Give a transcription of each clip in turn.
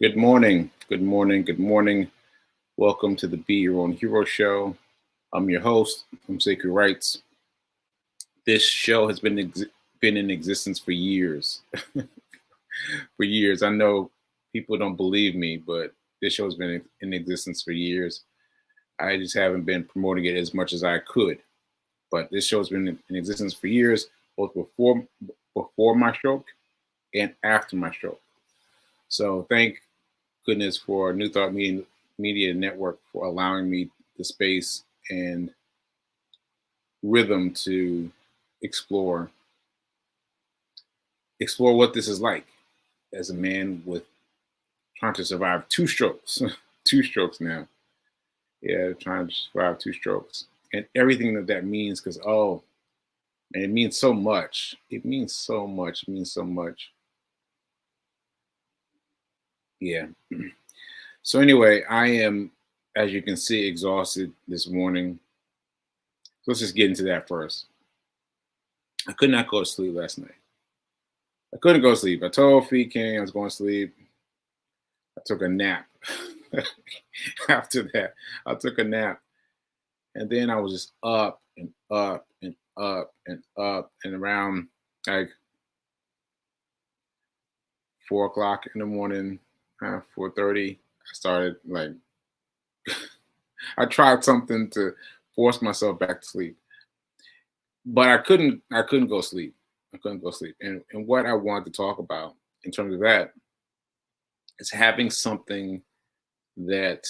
Good morning. Good morning. Good morning. Welcome to the Be Your Own Hero Show. I'm your host from Sacred Rights. This show has been in existence for years. For years. I know people don't believe me, but this show has been in existence for years. I just haven't been promoting it as much as I could. But this show has been in existence for years, both before my stroke and after my stroke. So thank goodness for New Thought Media Network for allowing me the space and rhythm to explore explore what this is like as a man with trying to survive two strokes, two strokes now. Yeah, trying to survive two strokes and everything that means. Because and it means so much. It means so much. It means so much. Yeah. So anyway, I am, as you can see, exhausted this morning. Let's just get into that first. I could not go to sleep last night. I couldn't go to sleep. I told Fee King I was going to sleep. I took a nap. After that, I took a nap. And then I was just up and up and up and up. And around like 4 o'clock in the morning, 4:30, I started like, I tried something to force myself back to sleep. But I couldn't go to sleep. I couldn't go to sleep. And what I wanted to talk about in terms of that is having something that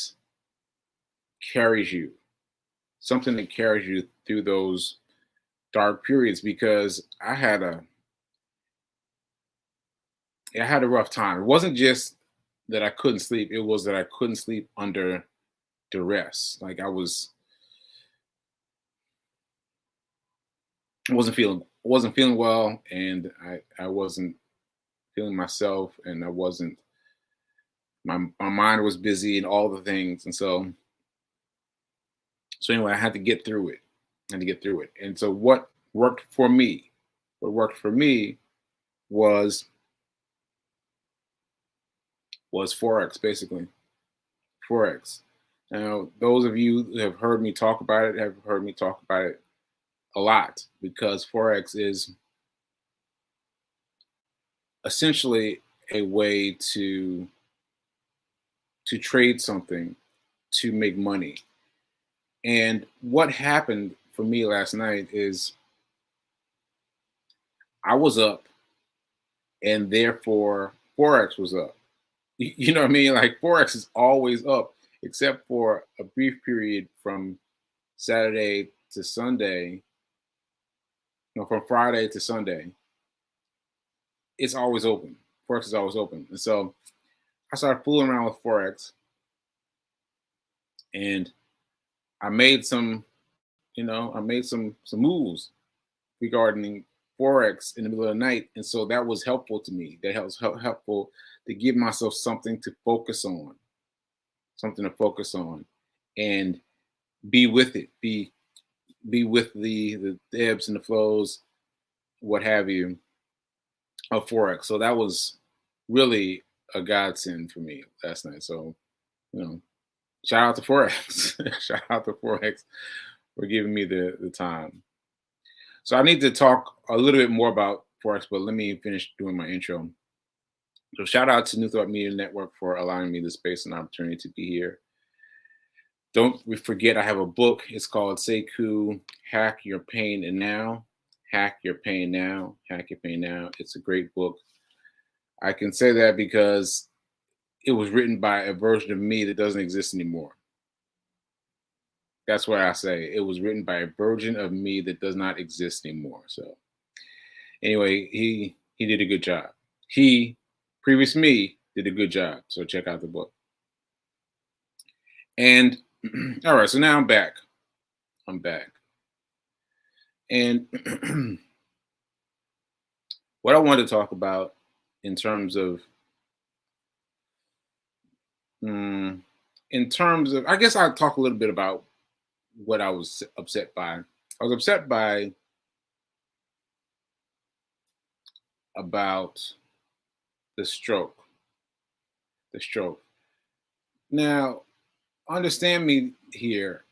carries you, something that carries you through those dark periods, because I had a rough time. It wasn't just that I couldn't sleep, it was that I couldn't sleep under duress. Like I wasn't feeling well, and I wasn't feeling myself, and I wasn't my mind was busy and all the things. And so anyway, I had to get through it. I had to get through it. And so what worked for me was Forex, basically. Forex. Now, those of you who have heard me talk about it have heard me talk about it a lot, because Forex is essentially a way to trade something to make money. And what happened for me last night is I was up, and therefore Forex was up. You know what I mean? Like Forex is always up, except for a brief period from Saturday to Sunday, no, from Friday to Sunday. It's always open. Forex is always open. And so I started fooling around with Forex, and I made some moves regarding Forex in the middle of the night. And so that was helpful to me. That was helpful to give myself something to focus on, and be with it, be with the ebbs and the flows, what have you, of Forex. So that was really a godsend for me last night. So, you know, shout out to Forex. Shout out to Forex for giving me the time. So I need to talk a little bit more about Forex, but let me finish doing my intro. So shout out to New Thought Media Network for allowing me the space and opportunity to be here. Don't forget, I have a book. It's called Sekou, Hack Your Pain and Now. Hack Your Pain Now. Hack Your Pain Now. It's a great book. I can say that because it was written by a version of me that doesn't exist anymore. That's what I say. It was written by a version of me that does not exist anymore. So anyway, he did a good job. Previous me, did a good job. So check out the book. And all right, so now I'm back. I'm back. And what I wanted to talk about in terms of, I guess I'll talk a little bit about what I was upset by. I was upset about the stroke. the stroke. Now, understand me here.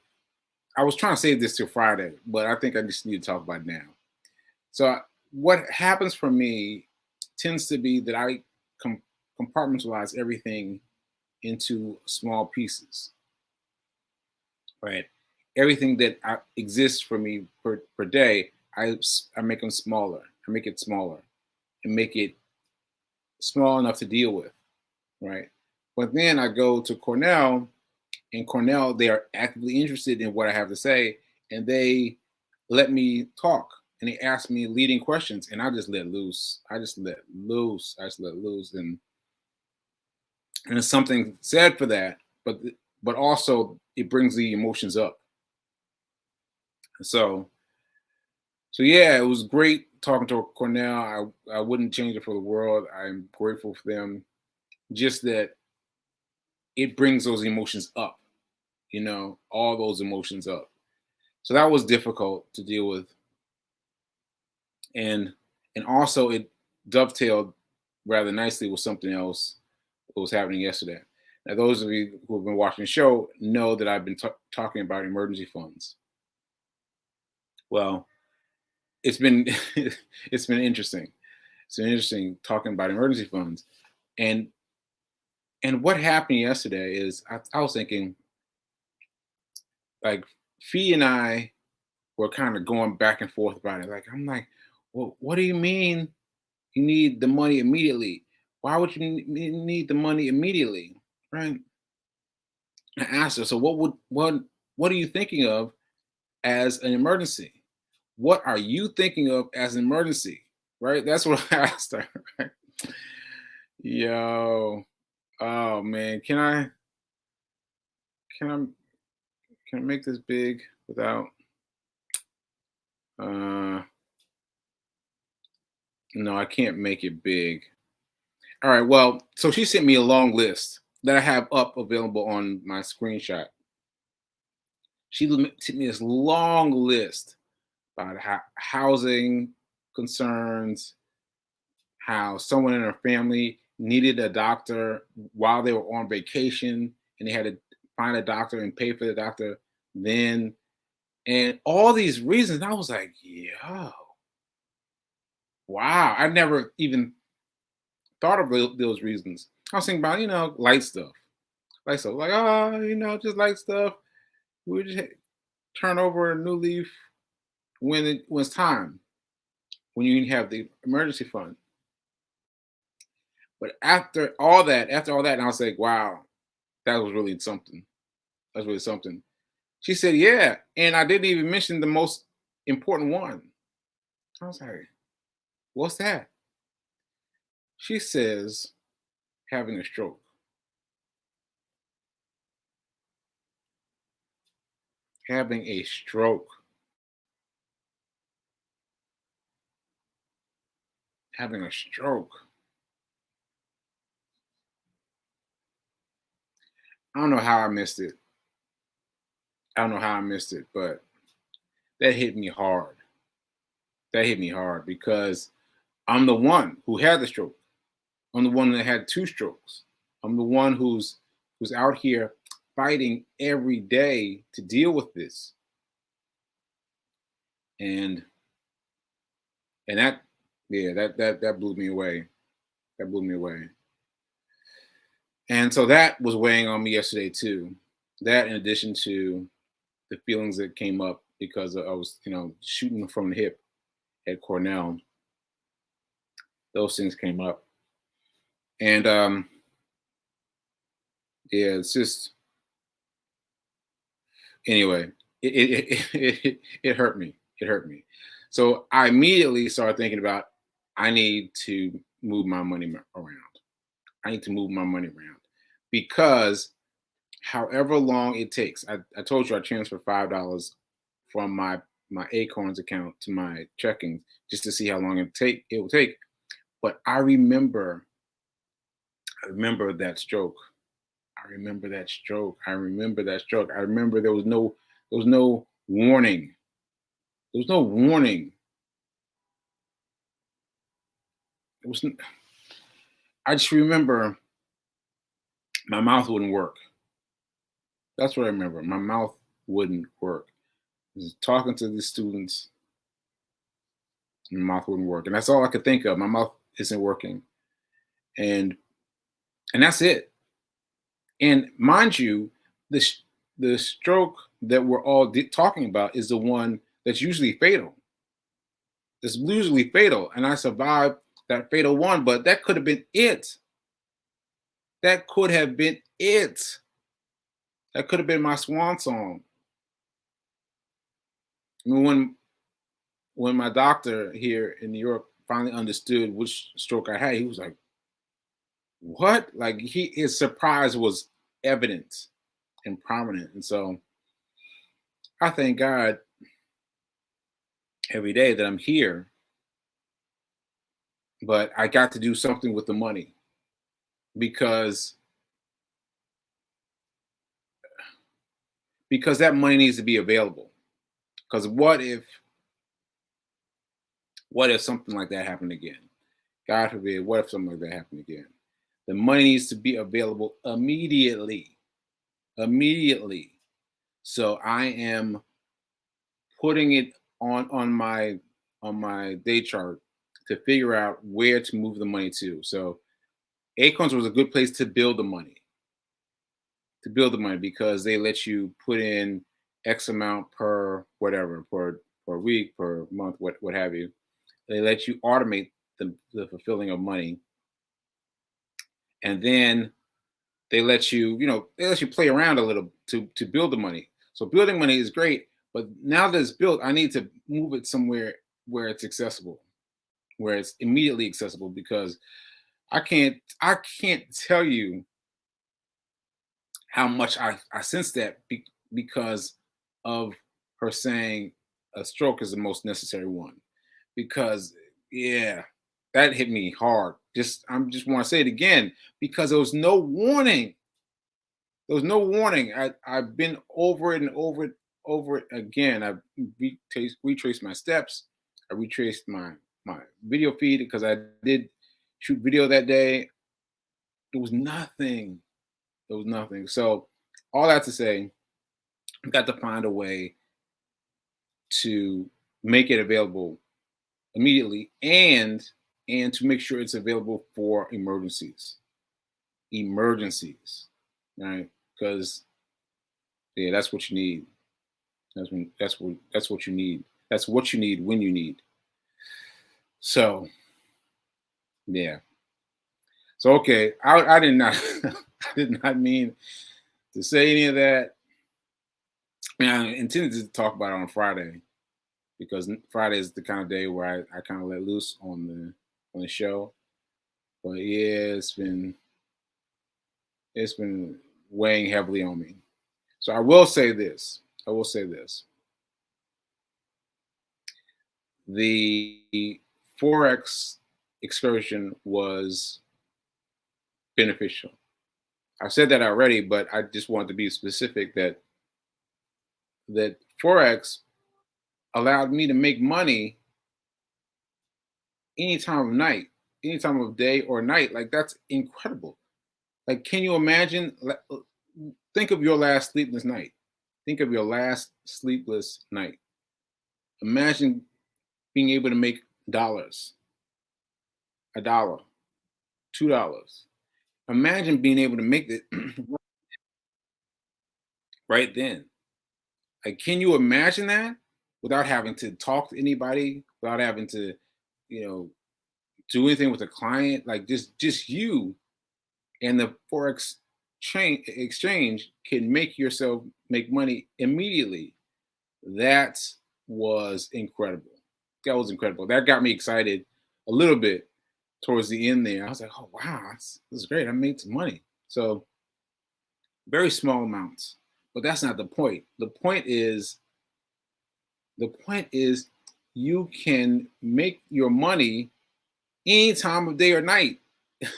I was trying to save this till Friday, but I think I just need to talk about it now. So, what happens for me tends to be that I com- compartmentalize everything into small pieces, right? Everything that exists for me per day, I make them smaller. I make it smaller and make it small enough to deal with, right? But then I go to Cornell, and Cornell, they are actively interested in what I have to say, and they let me talk, and they ask me leading questions, and I just let loose. I just let loose. I just let loose, and there's something said for that, but also it brings the emotions up. So so yeah, it was great talking to Cornell. I wouldn't change it for the world. I'm grateful for them. Just that it brings those emotions up, all those emotions up. So that was difficult to deal with, and also it dovetailed rather nicely with something else that was happening yesterday. Now, those of you who have been watching the show know that I've been talking about emergency funds. Well, it's been it's been interesting. It's been interesting talking about emergency funds, and what happened yesterday is I was thinking, like, Fee and I were kind of going back and forth about it. Like, I'm like, well, what do you mean you need the money immediately? Why would you need the money immediately? Right? I asked her, so what are you thinking of as an emergency? What are you thinking of as an emergency? Right? That's what I asked her. Right? Yo, oh man, can I can I make this big without uh no, I can't make it big. All right, well, so she sent me a long list that I have up available on my screenshot. She sent me this long list about housing concerns, how someone in her family needed a doctor while they were on vacation, and they had to find a doctor and pay for the doctor then, and all these reasons. I was like, yo, wow, I never even thought of those reasons. I was thinking about, light stuff. Light stuff. Like, oh, just light stuff. We just turn over a new leaf when it's time, when you have the emergency fund. But after all that, and I was like, wow, that was really something. That's really something. She said, yeah. And I didn't even mention the most important one. I was like, what's that? She says, having a stroke. Having a stroke. Having a stroke. I don't know how I missed it. I don't know how I missed it, but that hit me hard. That hit me hard because I'm the one who had the stroke. I'm the one that had two strokes. I'm the one who's out here fighting every day to deal with this. And that, yeah, that blew me away. That blew me away. And so that was weighing on me yesterday too. That, in addition to the feelings that came up because I was, shooting from the hip at Cornell, those things came up. And yeah, it's just, anyway, it hurt me. It hurt me. So I immediately started thinking about, I need to move my money around. I need to move my money around because however long it takes, I told you I transferred $5 from my Acorns account to my checking just to see how long it will take. But I remember that stroke. I remember that stroke. I remember that stroke. I remember there was no warning. There was no warning. It was. I just remember my mouth wouldn't work. That's what I remember. My mouth wouldn't work. I was talking to the students, and my mouth wouldn't work, and that's all I could think of. My mouth isn't working, and that's it. And mind you, the the stroke that we're all talking about is the one that's usually fatal. It's usually fatal, and I survived that fatal one. But that could have been it. That could have been it. That could have been my swan song. I mean, when my doctor here in New York finally understood which stroke I had, he was like, "What?" Like his surprise was evident and prominent, and so I thank God every day that I'm here. But I got to do something with the money because that money needs to be available. Because what if something like that happened again? God forbid, what if something like that happened again? The money needs to be available immediately. Immediately. So I am putting it on my day chart to figure out where to move the money to. So Acorns was a good place to build the money. Because they let you put in X amount per whatever, per week, per month, what have you. They let you automate the fulfilling of money, and then they let you play around a little to build the money. So building money is great, but now that it's built, I need to move it somewhere where it's accessible, where it's immediately accessible, because I can't tell you how much I sense that because of her saying a stroke is the most necessary one. Because yeah, that hit me hard. Just want to say it again because there was no warning. There was no warning. I've been over it and over it again. I retraced my steps. I retraced my video feed because I did shoot video that day. There was nothing. There was nothing. So all that to say, I've got to find a way to make it available immediately and to make sure it's available for emergencies, right? Because yeah, that's what you need. That's what you need. That's what you need when you need. So yeah. So okay, I did not I did not mean to say any of that. I mean, I intended to talk about it on Friday because Friday is the kind of day where I kind of let loose on the show. But yeah, it's been weighing heavily on me. So I will say this. I will say this. The Forex excursion was beneficial. I said that already, but I just wanted to be specific that Forex allowed me to make money any time of night, any time of day or night. Like that's incredible. Like, can you imagine? Think of your last sleepless night. Think of your last sleepless night. Imagine being able to make dollars, $1, $2. Imagine being able to make it right then. Like, can you imagine that without having to talk to anybody, without having to, you know, do anything with a client? Like just you and the forex exchange can make yourself make money immediately. That was incredible. That was incredible. That got me excited a little bit towards the end there. I was like, oh wow, this is great. I made some money. So very small amounts. But that's not the point. The point is you can make your money any time of day or night.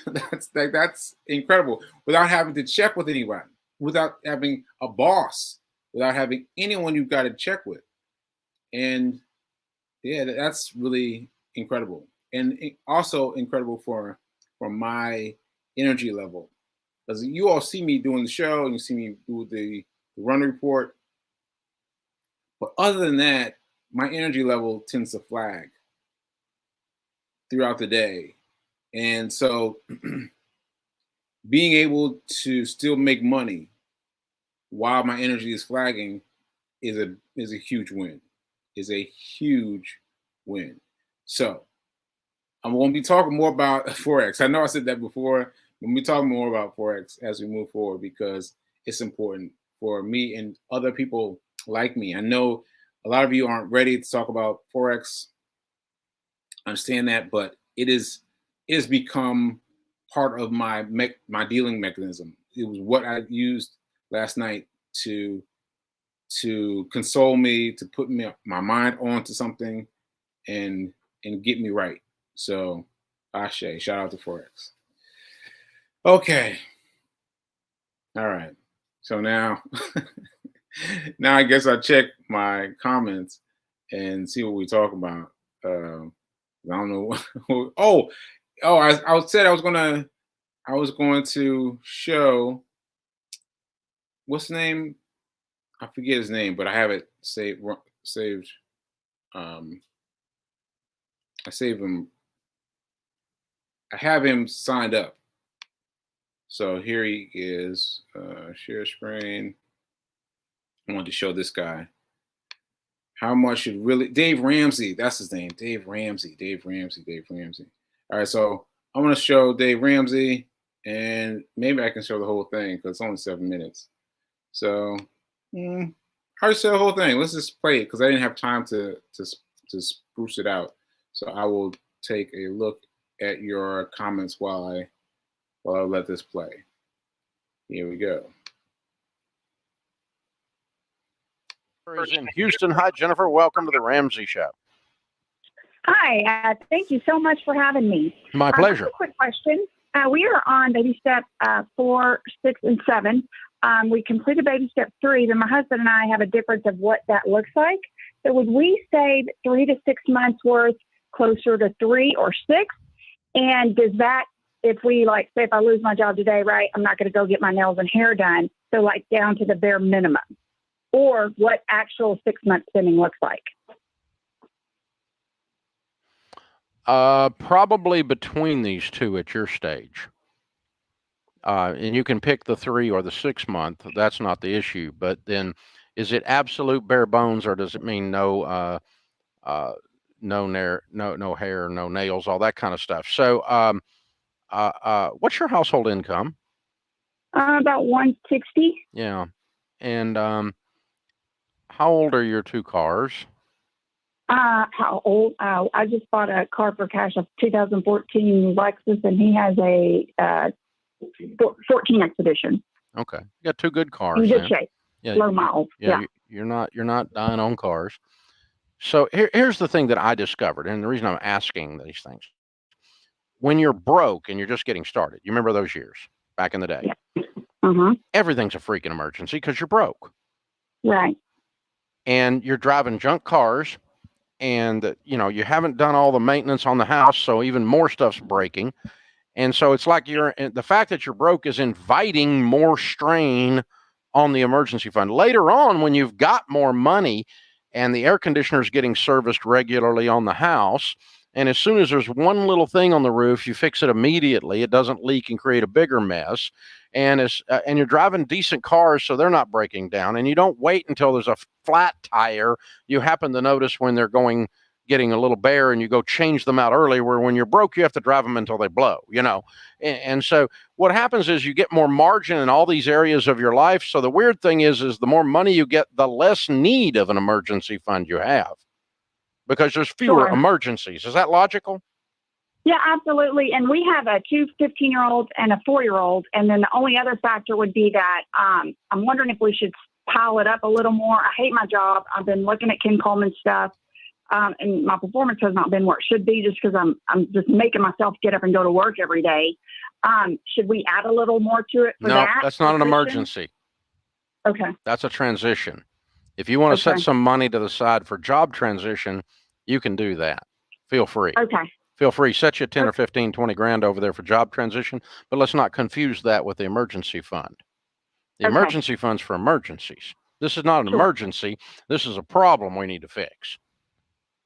That's incredible without having to check with anyone, without having a boss, without having anyone you've got to check with. And yeah, that's really incredible. And also incredible for my energy level, Because you all see me doing the show and you see me do the run report. But other than that, my energy level tends to flag throughout the day. And so being able to still make money while my energy is flagging is a huge win. Is a huge win. So I'm going to be talking more about Forex. I know I said that before. We'll be talking more about Forex as we move forward because it's important for me and other people like me. I know a lot of you aren't ready to talk about Forex. I understand that, but it has become part of my dealing mechanism. It was what I used last night to console me, to put my mind onto something and get me right. So, Ashe, shout out to Forex. Okay. All right. So now, now I guess I'll check my comments and see what we talk about. I don't know. I said I was going to show, what's the name? I forget his name, but I have it saved. I saved him. I have him signed up. So here he is. Share screen. I want to show this guy. How much should really Dave Ramsey? That's his name. Dave Ramsey. All right, so I'm gonna show Dave Ramsey, and maybe I can show the whole thing because it's only 7 minutes. So I'll show the whole thing. Let's just play it because I didn't have time to spruce it out. So I will take a look at your comments while I let this play. Here we go. Is in Houston. Hi, Jennifer. Welcome to the Ramsey Show. Hi. Thank you so much for having me. My pleasure. A quick question. We are on baby step 4, 6, and 7. We completed baby step 3. Then my husband and I have a difference of what that looks like. So would we save 3 to 6 months worth closer to 3 or 6? And does that, if we say if I lose my job today, right, I'm not going to go get my nails and hair done. So down to the bare minimum, or what actual 6 month spending looks like. Probably between these two at your stage. And you can pick the 3 or the 6 month. That's not the issue. But then, is it absolute bare bones, or does it mean no hair, no nails, all that kind of stuff? So, what's your household income? About 160. Yeah, and how old are your 2 cars? How old? I just bought a car for cash, a 2014 Lexus, and he has a 14 Expedition. Okay, you got 2 good cars. In good shape. Yeah, low miles. Yeah. You're not dying on cars. So here's the thing that I discovered, and the reason I'm asking these things. When you're broke and you're just getting started, you remember those years back in the day? Yeah. Everything's a freaking emergency because you're broke. Right. And you're driving junk cars, and you haven't done all the maintenance on the house, so even more stuff's breaking. And so it's like the fact that you're broke is inviting more strain on the emergency fund. Later on, when you've got more money and the air conditioner is getting serviced regularly on the house, and as soon as there's one little thing on the roof, you fix it immediately. It doesn't leak and create a bigger mess. And you're driving decent cars, so they're not breaking down. And you don't wait until there's a flat tire you happen to notice when they're getting a little bare, and you go change them out early, where when you're broke, you have to drive them until they blow, And so what happens is you get more margin in all these areas of your life. So the weird thing is the more money you get, the less need of an emergency fund you have, because there's fewer emergencies. Is that logical? Yeah, absolutely. And we have 2 15-year-olds and a 4-year-old. And then the only other factor would be that I'm wondering if we should pile it up a little more. I hate my job. I've been looking at Ken Coleman stuff. And my performance has not been where it should be, just because I'm just making myself get up and go to work every day. Should we add a little more to it for that? No, that's not an emergency. Okay. That's a transition. If you want to set some money to the side for job transition, you can do that. Feel free. Okay. feel free, set you 10 or 15, 20 grand over there for job transition, but let's not confuse that with the emergency fund. The Okay. emergency fund's for emergencies. This is not an Sure. emergency. This is a problem we need to fix.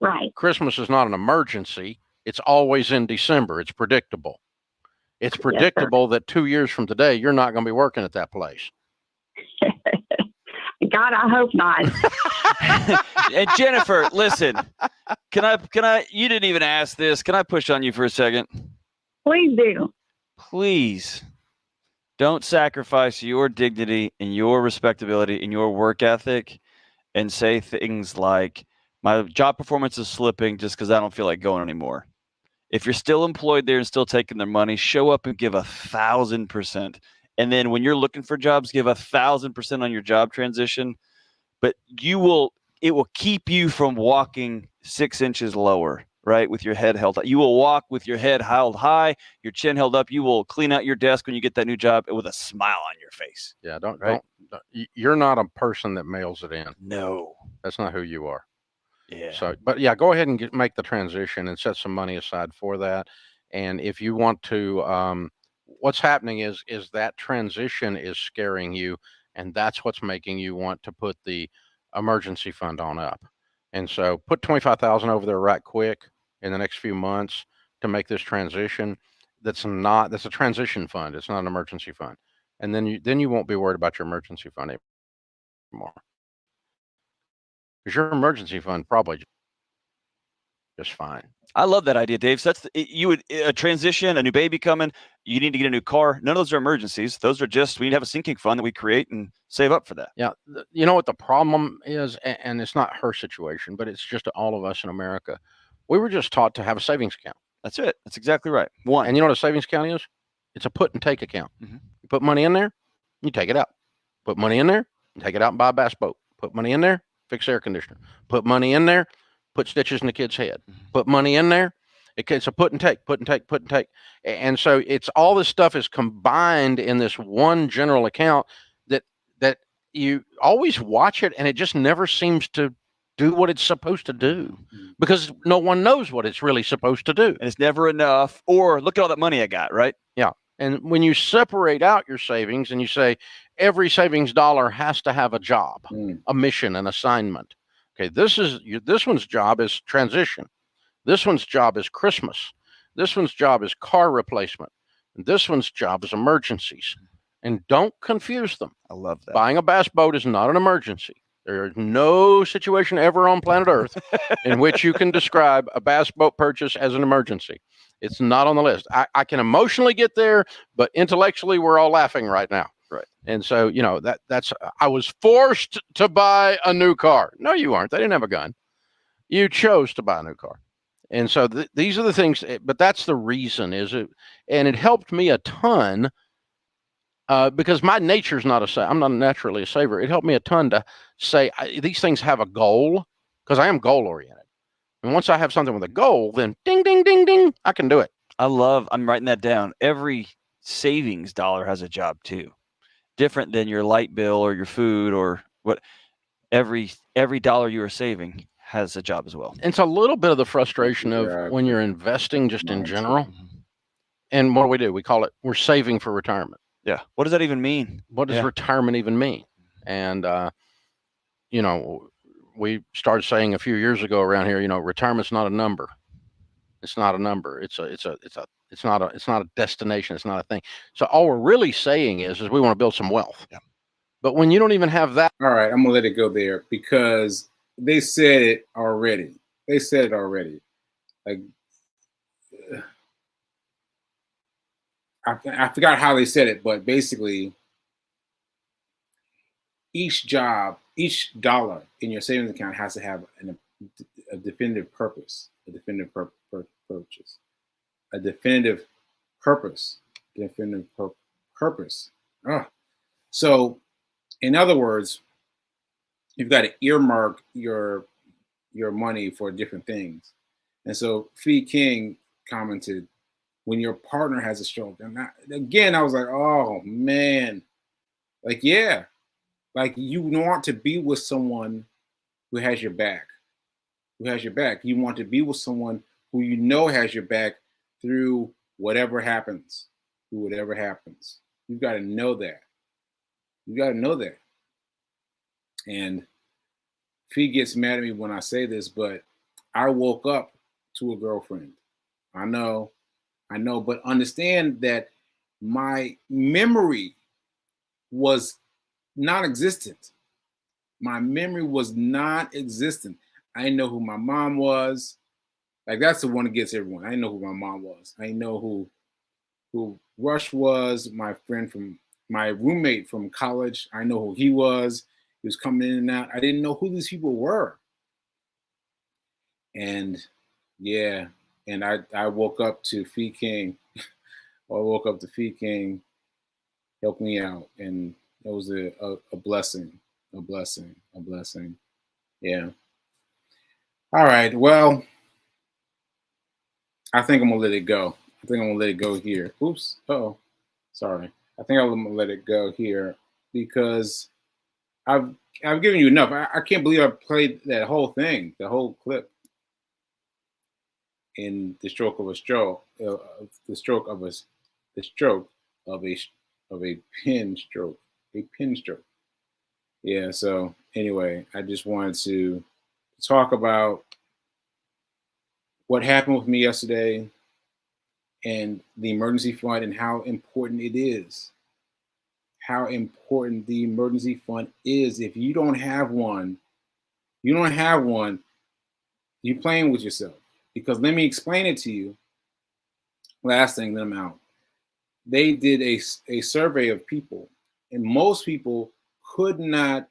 Right. Christmas is not an emergency. It's always in December. It's predictable. It's predictable that 2 years from today, you're not going to be working at that place. God, I hope not. And Jennifer, listen, can I, you didn't even ask this. Can I push on you for a second? Please do. Please don't sacrifice your dignity and your respectability and your work ethic and say things like, my job performance is slipping just because I don't feel like going anymore. If you're still employed there and still taking their money, show up and give 1,000%. And then when you're looking for jobs, give 1,000% on your job transition. But it will keep you from walking 6 inches lower, right? With your head held high. You will walk with your head held high, your chin held up. You will clean out your desk when you get that new job with a smile on your face. Yeah, don't. You're not a person that mails it in. No. That's not who you are. Yeah. So, but yeah, go ahead and make the transition and set some money aside for that. And if you want to, what's happening is that transition is scaring you, and that's what's making you want to put the emergency fund on up. And so, put 25,000 over there right quick in the next few months to make this transition. That's a transition fund. It's not an emergency fund. And then you won't be worried about your emergency fund anymore. Because your emergency fund probably just fine. I love that idea, Dave. So a transition, a new baby coming, you need to get a new car. None of those are emergencies. Those are just, we need to have a sinking fund that we create and save up for that. Yeah. You know what the problem is? And it's not her situation, but it's just all of us in America. We were just taught to have a savings account. That's it. That's exactly right. One. And you know what a savings account is? It's a put and take account. Mm-hmm. You put money in there, you take it out. Put money in there, you take it out and buy a bass boat. Put money in there, fix air conditioner. Put money in there, put stitches in the kid's head. Put money in there. It's a put and take. And so it's all this stuff is combined in this one general account that you always watch it, and it just never seems to do what it's supposed to do because no one knows what it's really supposed to do. And it's never enough. Or look at all that money I got, right? Yeah. And when you separate out your savings and you say every savings dollar has to have a job, a mission, an assignment. Okay, this one's job is transition. This one's job is Christmas. This one's job is car replacement. And this one's job is emergencies. And don't confuse them. I love that. Buying a bass boat is not an emergency. There is no situation ever on planet Earth in which you can describe a bass boat purchase as an emergency. It's not on the list. I can emotionally get there, but intellectually, we're all laughing right now. Right. And so, that's, I was forced to buy a new car. No, you aren't. They didn't have a gun. You chose to buy a new car. And so these are the things, but that's the reason and it helped me a ton because my nature's I'm not naturally a saver. It helped me a ton to say these things have a goal because I am goal oriented. And once I have something with a goal, then ding, ding, ding, ding, I can do it. I'm writing that down. Every savings dollar has a job too. Different than your light bill or your food or what. Every dollar you are saving has a job as well. It's a little bit of the frustration of when you're investing just in general. And what do? We call it, we're saving for retirement. Yeah. What does that even mean? What does retirement even mean? And, we started saying a few years ago around here, retirement's not a number. It's not a number. It's not a destination. It's not a thing. So all we're really saying is we want to build some wealth. Yeah. But when you don't even have that. All right, I'm gonna let it go there because they said it already. Like, I forgot how they said it, but basically, each dollar in your savings account has to have a definitive purpose, a definitive purpose. So, in other words, you've got to earmark your money for different things. And so, Fee King commented, when your partner has a stroke, and again, I was like, oh man, like, yeah. Like, you want to be with someone who has your back. You want to be with someone who you know has your back through whatever happens. Through whatever happens. You've got to know that. You got to know that. And Fee gets mad at me when I say this, but I woke up to a girlfriend. I know, but understand that my memory was non-existent. My memory was non-existent. I didn't know who my mom was. Like, that's the one that gets everyone. I didn't know who my mom was. I didn't know who Rush was, my roommate from college. I know who he was. He was coming in and out. I didn't know who these people were. And yeah, and I woke up to Fee King. I woke up to Fee King, helped me out, and it was a blessing, a blessing, a blessing. Yeah. All right. Well, I think I'm gonna let it go. I think I'm gonna let it go here. Oops. Oh, sorry. I think I'm gonna let it go here because I've given you enough. I can't believe I played that whole thing, the whole clip, in the stroke of a stroke, the stroke of a pin stroke, a pin stroke. Yeah. So anyway, I just wanted to talk about what happened with me yesterday and the emergency fund and how important it is. How important the emergency fund is. If you don't have one, you're playing with yourself. Because let me explain it to you. Last thing, then I'm out. They did a survey of people, and most people could not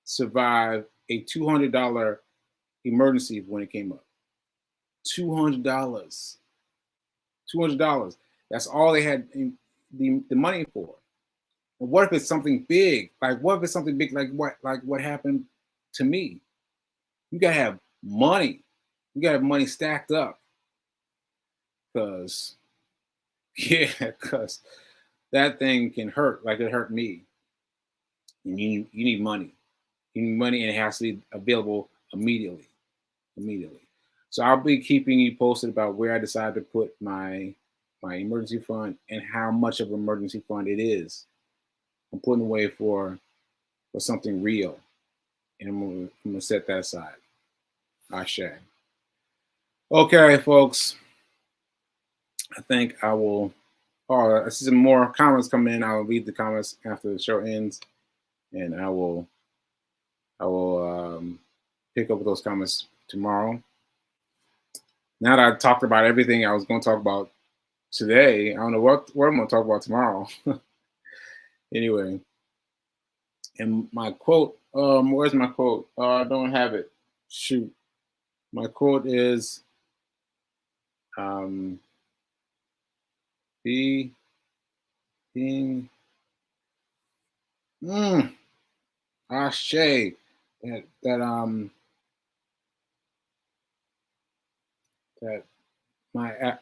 survive a $200 emergency when it came up. $200. $200. That's all they had the money for. And what if it's something big? Like, what if it's something big like what happened to me? You gotta have money. You gotta have money stacked up. Because that thing can hurt like it hurt me. And you need money. You need money, and it has to be available immediately. So I'll be keeping you posted about where I decide to put my emergency fund and how much of an emergency fund it is. I'm putting away for something real, and I'm gonna set that aside. Ashe. Okay, folks. I think I will. Oh, I see some more comments coming in. I'll read the comments after the show ends, and I will pick up those comments tomorrow. Now that I've talked about everything I was going to talk about today, I don't know what I'm going to talk about tomorrow. Anyway, and my quote, where's my quote? I don't have it. Shoot. My quote is, being, Ashe, that my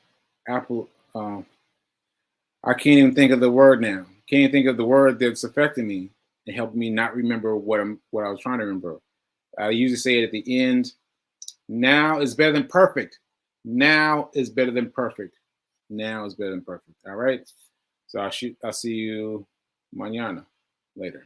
Apple, I can't even think of the word now. Can't even think of the word that's affecting me and helping me not remember what I was trying to remember. I usually say it at the end. Now is better than perfect. Now is better than perfect. Now is better than perfect. All right. So I'll see you mañana later.